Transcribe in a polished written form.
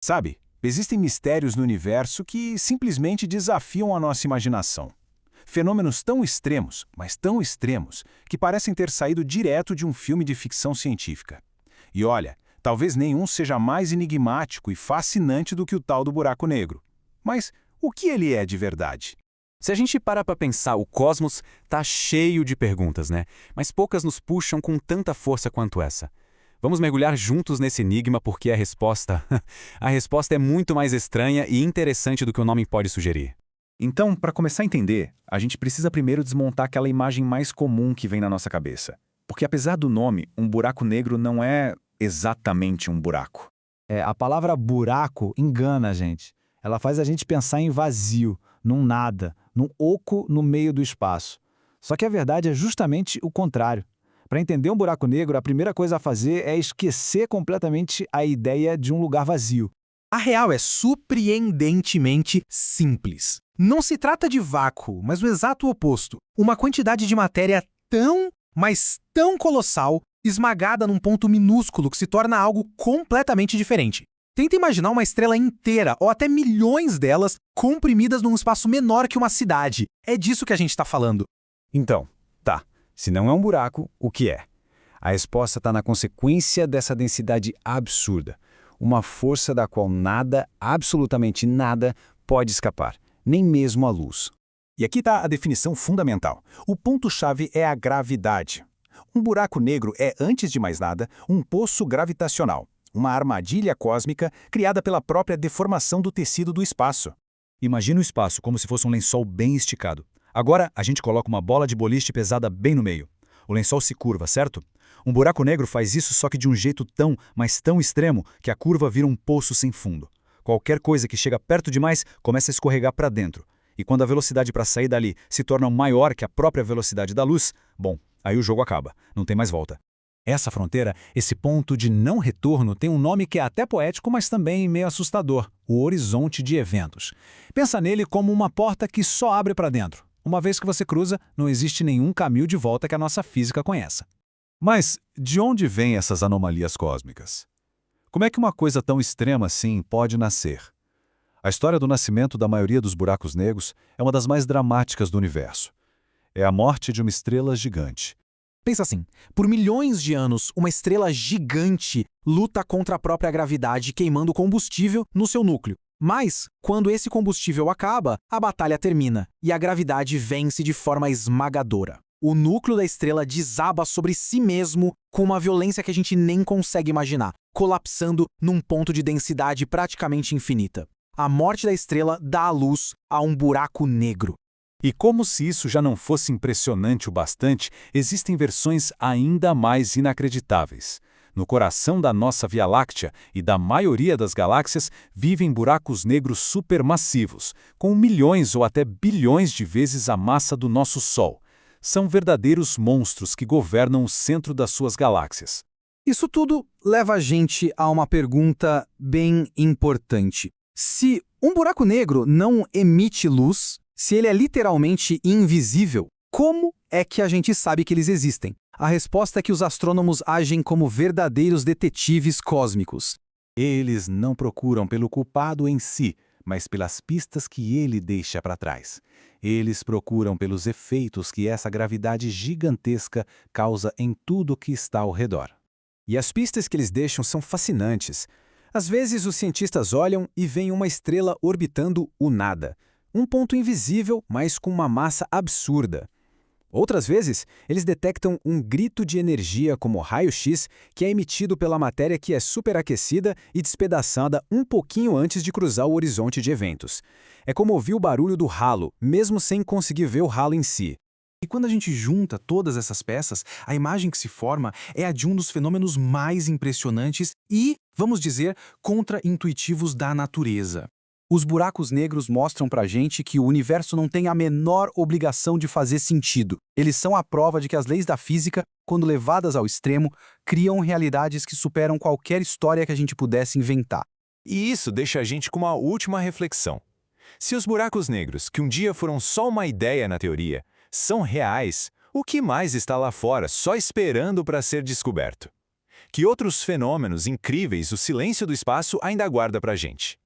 Sabe, existem mistérios no universo que simplesmente desafiam a nossa imaginação. Fenômenos tão extremos, mas tão extremos, que parecem ter saído direto de um filme de ficção científica. E olha, talvez nenhum seja mais enigmático e fascinante do que o tal do buraco negro. Mas o que ele é de verdade? Se a gente para pensar, o cosmos tá cheio de perguntas, né? Mas poucas nos puxam com tanta força quanto essa. Vamos mergulhar juntos nesse enigma porque a resposta, a resposta é muito mais estranha e interessante do que o nome pode sugerir. Então, para começar a entender, a gente precisa primeiro desmontar aquela imagem mais comum que vem na nossa cabeça. Porque apesar do nome, um buraco negro não é exatamente um buraco. A palavra buraco engana a gente. Ela faz a gente pensar em vazio, num nada, num oco no meio do espaço. Só que a verdade é justamente o contrário. Para entender um buraco negro, a primeira coisa a fazer é esquecer completamente a ideia de um lugar vazio. A real é surpreendentemente simples. Não se trata de vácuo, mas o exato oposto. Uma quantidade de matéria tão, mas tão colossal, esmagada num ponto minúsculo que se torna algo completamente diferente. Tenta imaginar uma estrela inteira, ou até milhões delas, comprimidas num espaço menor que uma cidade. É disso que a gente está falando. Então, tá. Se não é um buraco, o que é? A resposta está na consequência dessa densidade absurda. Uma força da qual nada, absolutamente nada, pode escapar. Nem mesmo a luz. E aqui está a definição fundamental. O ponto-chave é a gravidade. Um buraco negro é, antes de mais nada, um poço gravitacional. Uma armadilha cósmica criada pela própria deformação do tecido do espaço. Imagina o espaço como se fosse um lençol bem esticado. Agora, a gente coloca uma bola de boliche pesada bem no meio. O lençol se curva, certo? Um buraco negro faz isso só que de um jeito tão, mas tão extremo, que a curva vira um poço sem fundo. Qualquer coisa que chega perto demais começa a escorregar para dentro. E quando a velocidade para sair dali se torna maior que a própria velocidade da luz, bom, aí o jogo acaba, não tem mais volta. Essa fronteira, esse ponto de não retorno, tem um nome que é até poético, mas também meio assustador: o horizonte de eventos. Pensa nele como uma porta que só abre para dentro. Uma vez que você cruza, não existe nenhum caminho de volta que a nossa física conheça. Mas de onde vêm essas anomalias cósmicas? Como é que uma coisa tão extrema assim pode nascer? A história do nascimento da maioria dos buracos negros é uma das mais dramáticas do universo. É a morte de uma estrela gigante. Pensa assim, por milhões de anos, uma estrela gigante luta contra a própria gravidade queimando combustível no seu núcleo. Mas, quando esse combustível acaba, a batalha termina e a gravidade vence de forma esmagadora. O núcleo da estrela desaba sobre si mesmo com uma violência que a gente nem consegue imaginar, colapsando num ponto de densidade praticamente infinita. A morte da estrela dá a luz a um buraco negro. E como se isso já não fosse impressionante o bastante, existem versões ainda mais inacreditáveis. No coração da nossa Via Láctea e da maioria das galáxias vivem buracos negros supermassivos, com milhões ou até bilhões de vezes a massa do nosso Sol. São verdadeiros monstros que governam o centro das suas galáxias. Isso tudo leva a gente a uma pergunta bem importante. Se um buraco negro não emite luz, se ele é literalmente invisível, como é que a gente sabe que eles existem? A resposta é que os astrônomos agem como verdadeiros detetives cósmicos. Eles não procuram pelo culpado em si, mas pelas pistas que ele deixa para trás. Eles procuram pelos efeitos que essa gravidade gigantesca causa em tudo que está ao redor. E as pistas que eles deixam são fascinantes. Às vezes os cientistas olham e veem uma estrela orbitando o nada. Um ponto invisível, mas com uma massa absurda. Outras vezes, eles detectam um grito de energia como raio-x que é emitido pela matéria que é superaquecida e despedaçada um pouquinho antes de cruzar o horizonte de eventos. É como ouvir o barulho do ralo, mesmo sem conseguir ver o ralo em si. E quando a gente junta todas essas peças, a imagem que se forma é a de um dos fenômenos mais impressionantes e, vamos dizer, contra-intuitivos da natureza. Os buracos negros mostram pra gente que o universo não tem a menor obrigação de fazer sentido. Eles são a prova de que as leis da física, quando levadas ao extremo, criam realidades que superam qualquer história que a gente pudesse inventar. E isso deixa a gente com uma última reflexão. Se os buracos negros, que um dia foram só uma ideia na teoria, são reais, o que mais está lá fora só esperando para ser descoberto? Que outros fenômenos incríveis o silêncio do espaço ainda guarda para a gente?